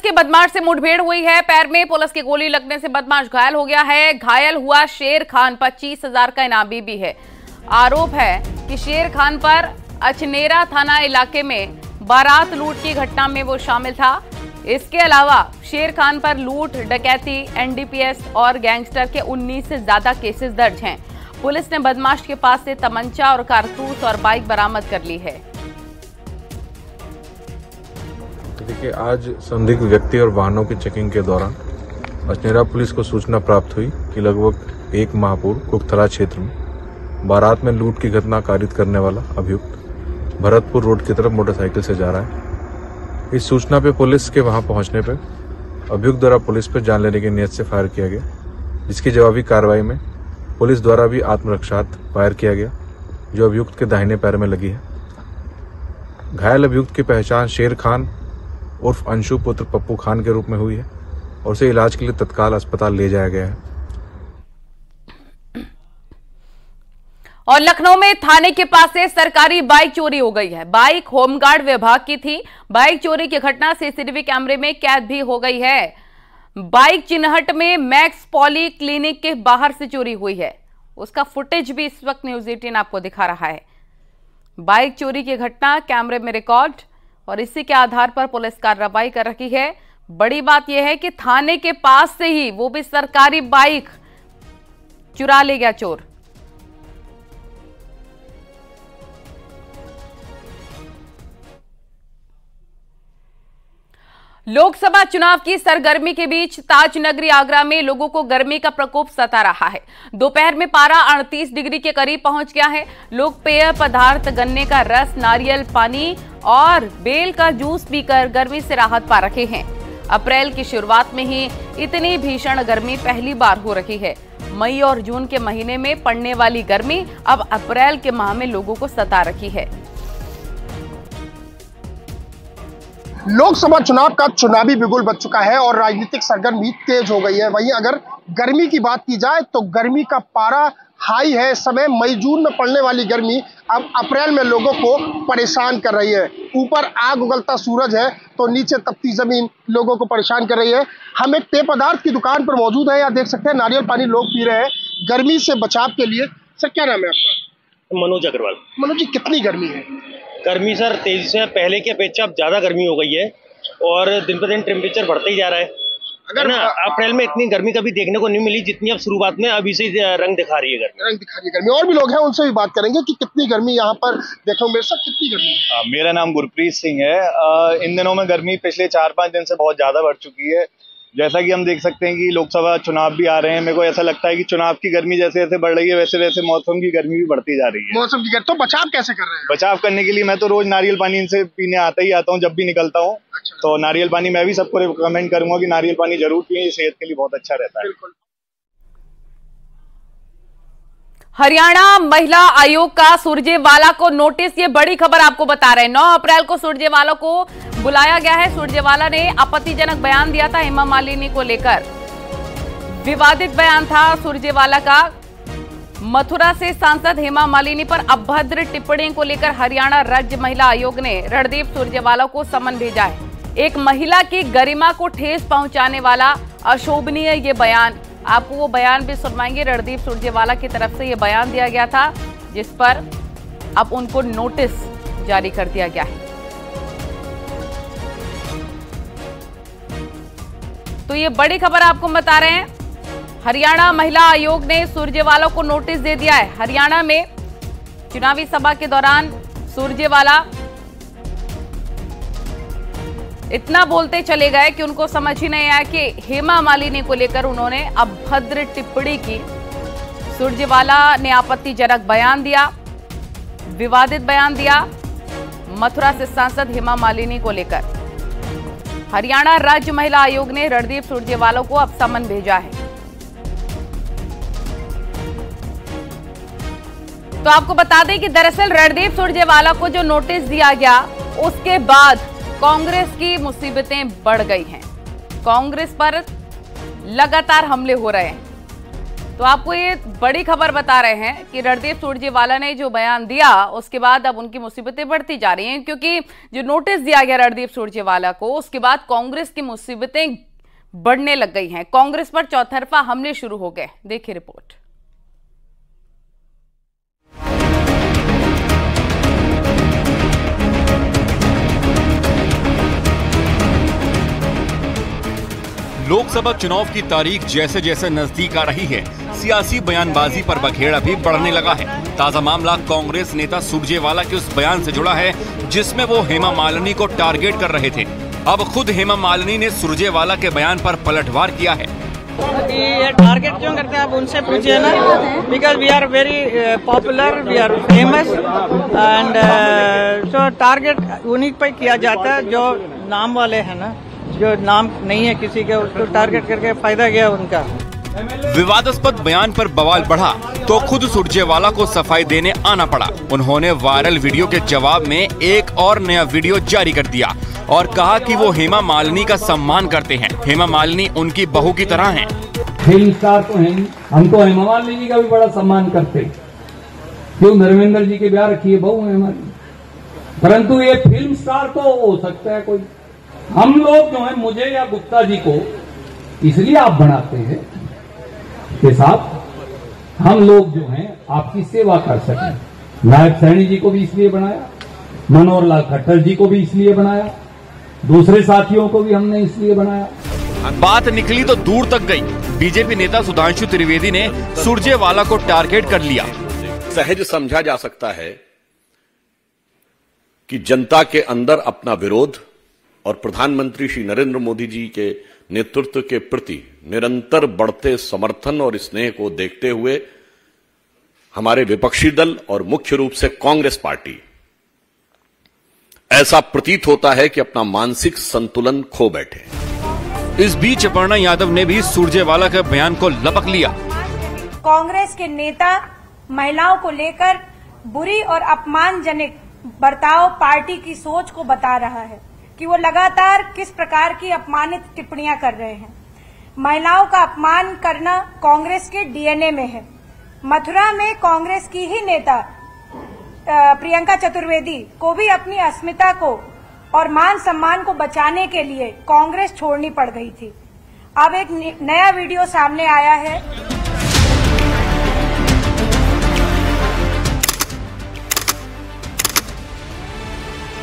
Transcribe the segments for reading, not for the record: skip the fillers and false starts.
के बदमाश से मुठभेड़ हुई है। पैर में पुलिस की गोली लगने से बदमाश घायल हो गया है। घायल हुआ शेर खान 25,000 का इनामी भी है। आरोप है कि शेर खान पर अचनेरा थाना इलाके में बारात लूट की घटना में वो शामिल था। इसके अलावा शेर खान पर लूट, डकैती, एनडीपीएस और गैंगस्टर के 19 से ज्यादा केसेस दर्ज हैं। पुलिस ने बदमाश के पास से तमंचा और कारतूस और बाइक बरामद कर ली है। देखिए, आज संदिग्ध व्यक्ति और वाहनों की चेकिंग के दौरान अचनेरा पुलिस को सूचना प्राप्त हुई कि लगभग 1 माह पूर्व कुकथला क्षेत्र में बारात में लूट की घटना कारित करने वाला अभियुक्त भरतपुर रोड की तरफ मोटरसाइकिल से जा रहा है। इस सूचना पे पुलिस के वहां पहुंचने पर अभियुक्त द्वारा पुलिस पर जान लेने की नियत से फायर किया गया, जिसकी जवाबी कार्रवाई में पुलिस द्वारा भी आत्मरक्षार्थ फायर किया गया, जो अभियुक्त के दाहिने पैर में लगी है। घायल अभियुक्त की पहचान शेर खान उर्फ अंशु पुत्र पप्पू खान के रूप में हुई है और उसे इलाज के लिए तत्काल अस्पताल ले जाया गया है। और लखनऊ में थाने के पास से सरकारी बाइक चोरी हो गई है। बाइक होमगार्ड विभाग की थी। बाइक चोरी की घटना सीसीटीवी कैमरे में कैद भी हो गई है। बाइक चिन्हट में मैक्स पॉली क्लिनिक के बाहर से चोरी हुई है। उसका फुटेज भी इस वक्त न्यूज 18 आपको दिखा रहा है। बाइक चोरी की घटना कैमरे में रिकॉर्ड और इसी के आधार पर पुलिस कार्रवाई कर रही है। बड़ी बात यह है कि थाने के पास से ही वो भी सरकारी बाइक चुरा ले गया चोर। लोकसभा चुनाव की सरगर्मी के बीच ताजनगरी आगरा में लोगों को गर्मी का प्रकोप सता रहा है। दोपहर में पारा 38 डिग्री के करीब पहुंच गया है। लोग पेय पदार्थ, गन्ने का रस, नारियल पानी और बेल का जूस पीकर गर्मी से राहत पा रहे हैं। अप्रैल की शुरुआत में ही इतनी भीषण गर्मी पहली बार हो रही है। मई और जून के महीने में पड़ने वाली गर्मी अब अप्रैल के माह में लोगों को सता रही है। लोकसभा चुनाव का चुनावी बिगुल बज चुका है और राजनीतिक सरगर्मी तेज हो गई है। वहीं अगर गर्मी की बात की जाए तो गर्मी का पारा हाई है इस समय। मई जून में पड़ने वाली गर्मी अब अप्रैल में लोगों को परेशान कर रही है। ऊपर आग उगलता सूरज है तो नीचे तपती जमीन लोगों को परेशान कर रही है। हम एक पेय पदार्थ की दुकान पर मौजूद है। यहाँ देख सकते हैं नारियल पानी लोग पी रहे हैं गर्मी से बचाव के लिए। सर, क्या नाम है आपका? मनोज अग्रवाल। मनोज जी, कितनी गर्मी है? गर्मी सर तेजी से पहले की अपेक्षा अब ज्यादा गर्मी हो गई है और दिन पर दिन टेम्परेचर बढ़ता ही जा रहा है। अगर ना अप्रैल में इतनी गर्मी कभी देखने को नहीं मिली जितनी अब शुरुआत में अभी से रंग दिखा रही है गर्मी। और भी लोग हैं, उनसे भी बात करेंगे कि कितनी गर्मी यहाँ पर देखो। मेरे साथ कितनी गर्मी? मेरा नाम गुरप्रीत सिंह है। इन दिनों में गर्मी पिछले 4-5 दिन से बहुत ज्यादा बढ़ चुकी है। जैसा कि हम देख सकते हैं कि लोकसभा चुनाव भी आ रहे हैं। मेरे को ऐसा लगता है कि चुनाव की गर्मी जैसे जैसे बढ़ रही है वैसे वैसे मौसम की गर्मी भी बढ़ती जा रही है। मौसम की गर्मी तो बचाव कैसे कर रहे हैं? बचाव करने के लिए मैं तो रोज नारियल पानी इनसे पीने आता हूँ जब भी निकलता हूँ। अच्छा। तो नारियल पानी मैं भी सबको रिकमेंड करूंगा कि नारियल पानी जरूर पिए, सेहत के लिए बहुत अच्छा रहता है। हरियाणा महिला आयोग का सुरजेवाला को नोटिस। ये बड़ी खबर आपको बता रहे हैं। 9 अप्रैल को सुरजेवाला को बुलाया गया है। सुरजेवाला ने आपत्तिजनक बयान दिया था हेमा मालिनी को लेकर। विवादित बयान था सुरजेवाला का। मथुरा से सांसद हेमा मालिनी पर अभद्र टिप्पणी को लेकर हरियाणा राज्य महिला आयोग ने रणदीप सुरजेवाला को समन भेजा है। एक महिला की गरिमा को ठेस पहुंचाने वाला अशोभनीय ये बयान। आपको वो बयान भी सुनवाएंगे। रणदीप सुरजेवाला की तरफ से ये बयान दिया गया था जिस पर अब उनको नोटिस जारी कर दिया गया है। तो ये बड़ी खबर आपको बता रहे हैं। हरियाणा महिला आयोग ने सुरजेवाला को नोटिस दे दिया है। हरियाणा में चुनावी सभा के दौरान सुरजेवाला इतना बोलते चले गए कि उनको समझ ही नहीं आया कि हेमा मालिनी को लेकर उन्होंने अभद्र टिप्पणी की। सुरजेवाला ने आपत्तिजनक बयान दिया, विवादित बयान दिया मथुरा से सांसद हेमा मालिनी को लेकर। हरियाणा राज्य महिला आयोग ने रणदीप सुरजेवाला को अब समन भेजा है। तो आपको बता दें कि दरअसल रणदीप सुरजेवाला को जो नोटिस दिया गया उसके बाद कांग्रेस की मुसीबतें बढ़ गई हैं। कांग्रेस पर लगातार हमले हो रहे हैं। तो आपको ये बड़ी खबर बता रहे हैं कि रणदीप सुरजेवाला ने जो बयान दिया उसके बाद अब उनकी मुसीबतें बढ़ती जा रही हैं, क्योंकि जो नोटिस दिया गया रणदीप सुरजेवाला को उसके बाद कांग्रेस की मुसीबतें बढ़ने लग गई हैं। कांग्रेस पर चौतरफा हमले शुरू हो गए। देखिए रिपोर्ट। लोकसभा चुनाव की तारीख जैसे जैसे नजदीक आ रही है, सियासी बयानबाजी पर बखेड़ा भी बढ़ने लगा है। ताजा मामला कांग्रेस नेता सुरजेवाला के उस बयान से जुड़ा है जिसमें वो हेमा मालिनी को टारगेट कर रहे थे। अब खुद हेमा मालिनी ने सुरजेवाला के बयान पर पलटवार किया है। ये टारगेट क्यों करते हैं आप उनसे पूछिए ना, because we are very popular, we are famous and so target उन्हीं पर किया जाता है जो नाम वाले हैं ना, जो नाम नहीं है किसी के उसको टारगेट करके फायदा गया उनका। विवादास्पद बयान पर बवाल बढ़ा तो खुद सुरजेवाला को सफाई देने आना पड़ा। उन्होंने वायरल वीडियो के जवाब में एक और नया वीडियो जारी कर दिया और कहा कि वो हेमा मालिनी का सम्मान करते हैं। हेमा मालिनी उनकी बहू की तरह हैं। फिल्म स्टार तो हैं, हम तो हेमा मालिनी जी का भी बड़ा सम्मान करते, क्यों धर्मेंद्र जी के ब्याह रखी है बहू है हमारी, परंतु ये फिल्म स्टार तो हो सकता है कोई। हम लोग जो है मुझे या गुप्ता जी को इसलिए आप बनाते हैं कि साहब हम लोग जो हैं आपकी सेवा कर सकें। नायक सैनी जी को भी इसलिए बनाया, मनोहर लाल खट्टर जी को भी इसलिए बनाया, दूसरे साथियों को भी हमने इसलिए बनाया। बात निकली तो दूर तक गई। बीजेपी नेता सुधांशु त्रिवेदी ने सुरजेवाला को टारगेट कर लिया। सहज समझा जा सकता है कि जनता के अंदर अपना विरोध और प्रधानमंत्री श्री नरेंद्र मोदी जी के नेतृत्व के प्रति निरंतर बढ़ते समर्थन और स्नेह को देखते हुए हमारे विपक्षी दल और मुख्य रूप से कांग्रेस पार्टी ऐसा प्रतीत होता है कि अपना मानसिक संतुलन खो बैठे। इस बीच अपर्णा यादव ने भी सुरजेवाला के बयान को लपक लिया। कांग्रेस के नेता महिलाओं को लेकर बुरी और अपमानजनक बर्ताव पार्टी की सोच को बता रहा है कि वो लगातार किस प्रकार की अपमानित टिप्पणियां कर रहे हैं। महिलाओं का अपमान करना कांग्रेस के डीएनए में है। मथुरा में कांग्रेस की ही नेता प्रियंका चतुर्वेदी को भी अपनी अस्मिता को और मान सम्मान को बचाने के लिए कांग्रेस छोड़नी पड़ गई थी। अब एक नया वीडियो सामने आया है।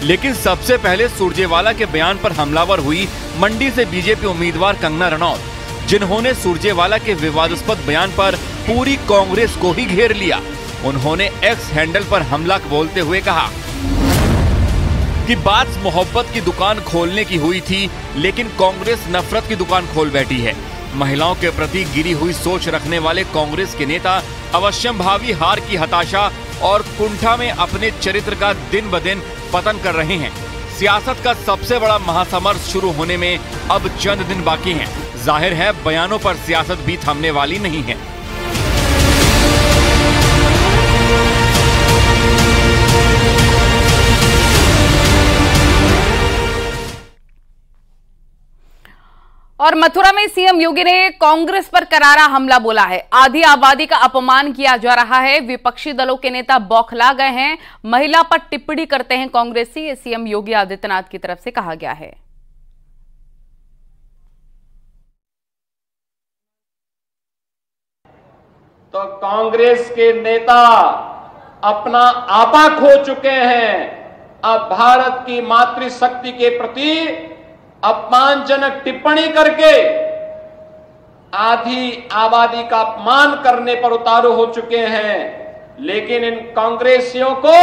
लेकिन सबसे पहले सुरजेवाला के बयान पर हमलावर हुई मंडी से बीजेपी उम्मीदवार कंगना रनौत, जिन्होंने सुरजेवाला के विवादास्पद बयान पर पूरी कांग्रेस को ही घेर लिया। उन्होंने एक्स हैंडल पर हमला बोलते हुए कहा कि बात मोहब्बत की दुकान खोलने की हुई थी, लेकिन कांग्रेस नफरत की दुकान खोल बैठी है। महिलाओं के प्रति गिरी हुई सोच रखने वाले कांग्रेस के नेता अवश्यम भावी हार की हताशा और कुंठा में अपने चरित्र का दिन ब दिन पतन कर रहे हैं। सियासत का सबसे बड़ा महासमर शुरू होने में अब चंद दिन बाकी हैं। जाहिर है बयानों पर सियासत भी थमने वाली नहीं है। और मथुरा में सीएम योगी ने कांग्रेस पर करारा हमला बोला है। आधी आबादी का अपमान किया जा रहा है। विपक्षी दलों के नेता बौखला गए हैं। महिला पर टिप्पणी करते हैं कांग्रेसी। ये सीएम योगी आदित्यनाथ की तरफ से कहा गया है। तो कांग्रेस के नेता अपना आपा खो चुके हैं। अब भारत की मातृशक्ति के प्रति अपमानजनक टिप्पणी करके आधी आबादी का अपमान करने पर उतारू हो चुके हैं। लेकिन इन कांग्रेसियों को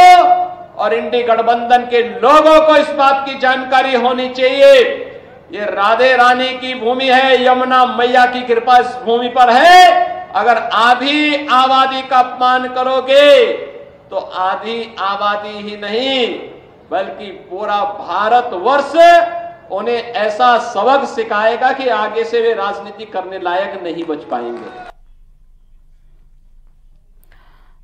और इंडी गठबंधन के लोगों को इस बात की जानकारी होनी चाहिए, ये राधे रानी की भूमि है, यमुना मैया की कृपा इस भूमि पर है। अगर आधी आबादी का अपमान करोगे तो आधी आबादी ही नहीं बल्कि पूरा भारतवर्ष उन्हें ऐसा सबक सिखाएगा कि आगे से वे राजनीति करने लायक नहीं बच पाएंगे।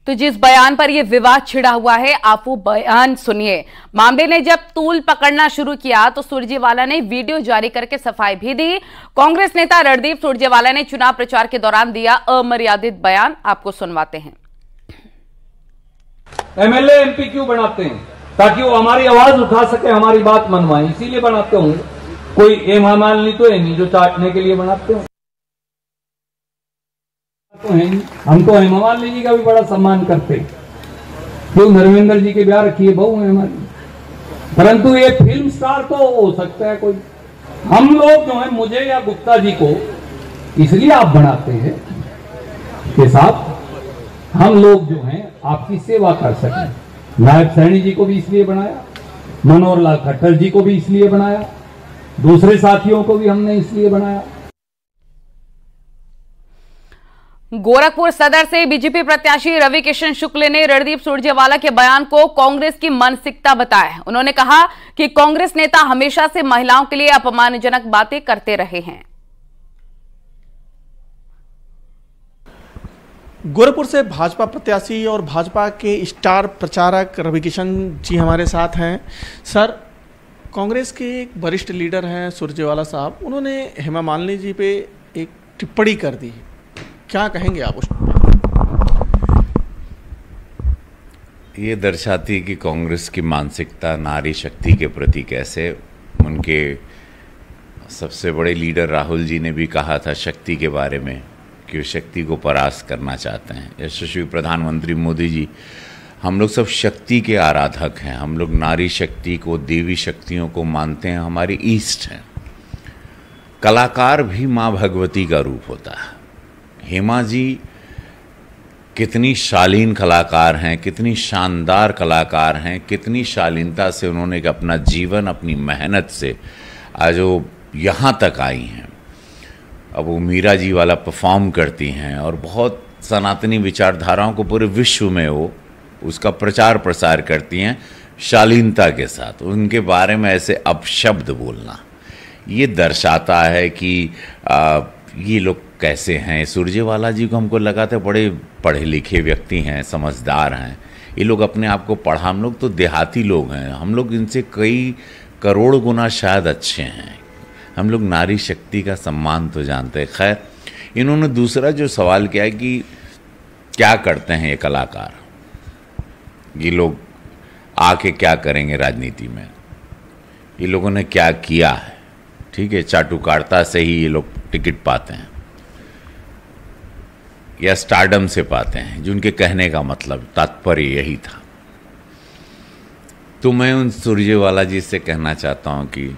तो जिस बयान पर यह विवाद छिड़ा हुआ है, आप वो बयान सुनिए। मामले ने जब तूल पकड़ना शुरू किया तो सुरजेवाला ने वीडियो जारी करके सफाई भी दी। कांग्रेस नेता रणदीप सुरजेवाला ने चुनाव प्रचार के दौरान दिया अमर्यादित बयान, आपको सुनवाते हैं। एमएलए एमपी क्यों बनाते हैं? ताकि वो हमारी आवाज उठा सके, हमारी बात मनवाए, इसीलिए बनाते होंगे। कोई हेमा मालिनी तो है नहीं जो चाटने के लिए बनाते हो। तो है नहीं, हम तो हेमा मालिनी जी का भी बड़ा सम्मान करते, क्यों धर्मेंद्र जी के ब्याह रखी है बहू है हमारी। परंतु ये फिल्म स्टार तो हो सकता है कोई, हम लोग जो है, मुझे या गुप्ता जी को इसलिए आप बनाते हैं कि साहब हम लोग जो हैं आपकी सेवा कर सकें। नायब सैनी जी को भी इसलिए बनाया, मनोहर लाल खट्टर जी को भी इसलिए बनाया, दूसरे साथियों को भी हमने इसलिए बनाया। गोरखपुर सदर से बीजेपी प्रत्याशी रवि किशन शुक्ल ने रणदीप सुरजेवाला के बयान को कांग्रेस की मानसिकता बताया। उन्होंने कहा कि कांग्रेस नेता हमेशा से महिलाओं के लिए अपमानजनक बातें करते रहे हैं। गोरखपुर से भाजपा प्रत्याशी और भाजपा के स्टार प्रचारक रवि किशन जी हमारे साथ हैं। सर, कांग्रेस के एक वरिष्ठ लीडर हैं सुरजेवाला साहब, उन्होंने हेमा मालिनी जी पे एक टिप्पणी कर दी, क्या कहेंगे आप उस पर? ये दर्शाती है कि कांग्रेस की मानसिकता नारी शक्ति के प्रति कैसे, उनके सबसे बड़े लीडर राहुल जी ने भी कहा था शक्ति के बारे में कि वो शक्ति को परास्त करना चाहते हैं। यशस्वी प्रधानमंत्री मोदी जी, हम लोग सब शक्ति के आराधक हैं, हम लोग नारी शक्ति को, देवी शक्तियों को मानते हैं, हमारी ईस्ट है। कलाकार भी माँ भगवती का रूप होता है। हेमा जी कितनी शालीन कलाकार हैं, कितनी शानदार कलाकार हैं, कितनी शालीनता से उन्होंने अपना जीवन, अपनी मेहनत से आज वो यहाँ तक आई हैं। अब वो मीरा जी वाला परफॉर्म करती हैं और बहुत सनातनी विचारधाराओं को पूरे विश्व में वो उसका प्रचार प्रसार करती हैं शालीनता के साथ। उनके बारे में ऐसे अपशब्द बोलना ये दर्शाता है कि ये लोग कैसे हैं। सुरजेवाला जी को हमको लगा था बड़े पढ़े लिखे व्यक्ति हैं, समझदार हैं। ये लोग अपने आप को पढ़ा, हम लोग तो देहाती लोग हैं, हम लोग इनसे कई करोड़ गुना शायद अच्छे हैं। हम लोग नारी शक्ति का सम्मान तो जानते हैं। खैर, इन्होंने दूसरा जो सवाल किया कि क्या करते हैं ये कलाकार, ये लोग आके क्या करेंगे राजनीति में, ये लोगों ने क्या किया है। ठीक है, चाटुकारिता से ही ये लोग टिकट पाते हैं या स्टारडम से पाते हैं, जो उनके कहने का मतलब तात्पर्य यही था। तो मैं उन सुरजेवाला जी से कहना चाहता हूं कि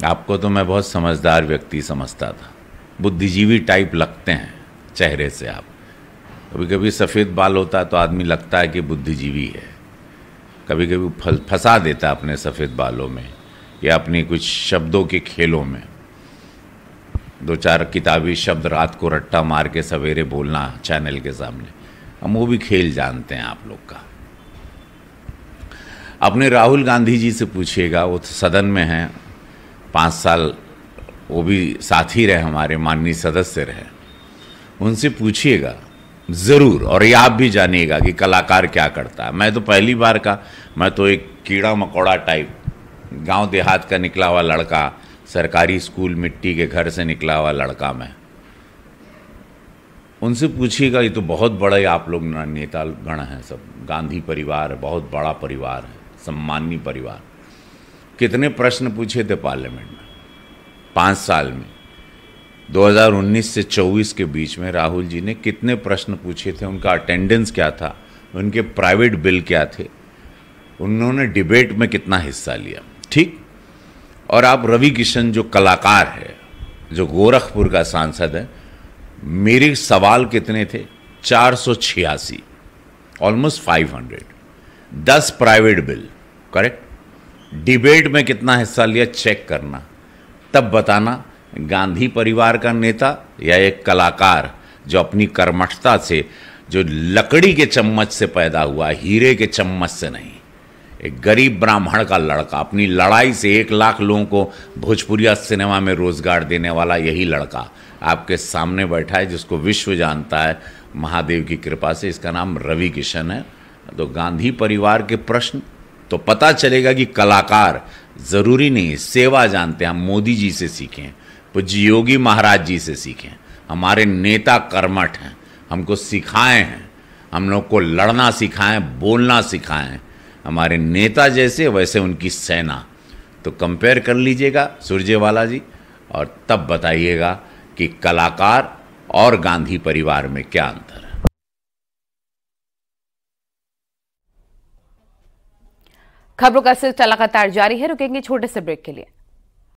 आपको तो मैं बहुत समझदार व्यक्ति समझता था, बुद्धिजीवी टाइप लगते हैं चेहरे से आप। कभी कभी सफ़ेद बाल होता है तो आदमी लगता है कि बुद्धिजीवी है, कभी कभी फंसा देता है अपने सफ़ेद बालों में या अपनी कुछ शब्दों के खेलों में। दो चार किताबी शब्द रात को रट्टा मार के सवेरे बोलना चैनल के सामने, हम वो भी खेल जानते हैं आप लोग का। अपने राहुल गांधी जी से पूछिएगा, वो सदन में हैं, 5 साल वो भी साथ ही रहे, हमारे माननीय सदस्य रहे। उनसे पूछिएगा ज़रूर, और ये आप भी जानिएगा कि कलाकार क्या करता है। मैं तो पहली बार का, मैं तो एक कीड़ा मकोड़ा टाइप गांव देहात का निकला हुआ लड़का, सरकारी स्कूल मिट्टी के घर से निकला हुआ लड़का मैं। उनसे पूछिएगा, ये तो बहुत बड़े आप लोग नेता गण हैं, सब गांधी परिवार है, बहुत बड़ा परिवार है, सम्मानीय परिवार। कितने प्रश्न पूछे थे पार्लियामेंट में 5 साल में? 2019 से 24 के बीच में राहुल जी ने कितने प्रश्न पूछे थे, उनका अटेंडेंस क्या था, उनके प्राइवेट बिल क्या थे, उन्होंने डिबेट में कितना हिस्सा लिया। ठीक। और आप रवि किशन जो कलाकार है, जो गोरखपुर का सांसद है, मेरे सवाल कितने थे? 486, almost 500, 10 private bill, correct. Debate में कितना हिस्सा लिया चेक करना, तब बताना गांधी परिवार का नेता या एक कलाकार जो अपनी कर्मठता से, जो लकड़ी के चम्मच से पैदा हुआ, हीरे के चम्मच से नहीं। एक गरीब ब्राह्मण का लड़का अपनी लड़ाई से 1 लाख लोगों को भोजपुरिया सिनेमा में रोजगार देने वाला यही लड़का आपके सामने बैठा है, जिसको विश्व जानता है महादेव की कृपा से इसका नाम रवि किशन है। तो गांधी परिवार के प्रश्न तो पता चलेगा कि कलाकार ज़रूरी नहीं सेवा जानते हैं। हम मोदी जी से सीखें, पूज्य योगी महाराज जी से सीखें, हमारे नेता कर्मठ हैं, हमको सिखाए हैं, हम लोग को लड़ना सिखाएं, बोलना सिखाएं, हमारे नेता जैसे वैसे उनकी सेना। तो कंपेयर कर लीजिएगा सुरजेवाला जी और तब बताइएगा कि कलाकार और गांधी परिवार में क्या अंतर है। खबरों का सिलसिला लगातार जारी है, रुकेंगे छोटे से ब्रेक के लिए।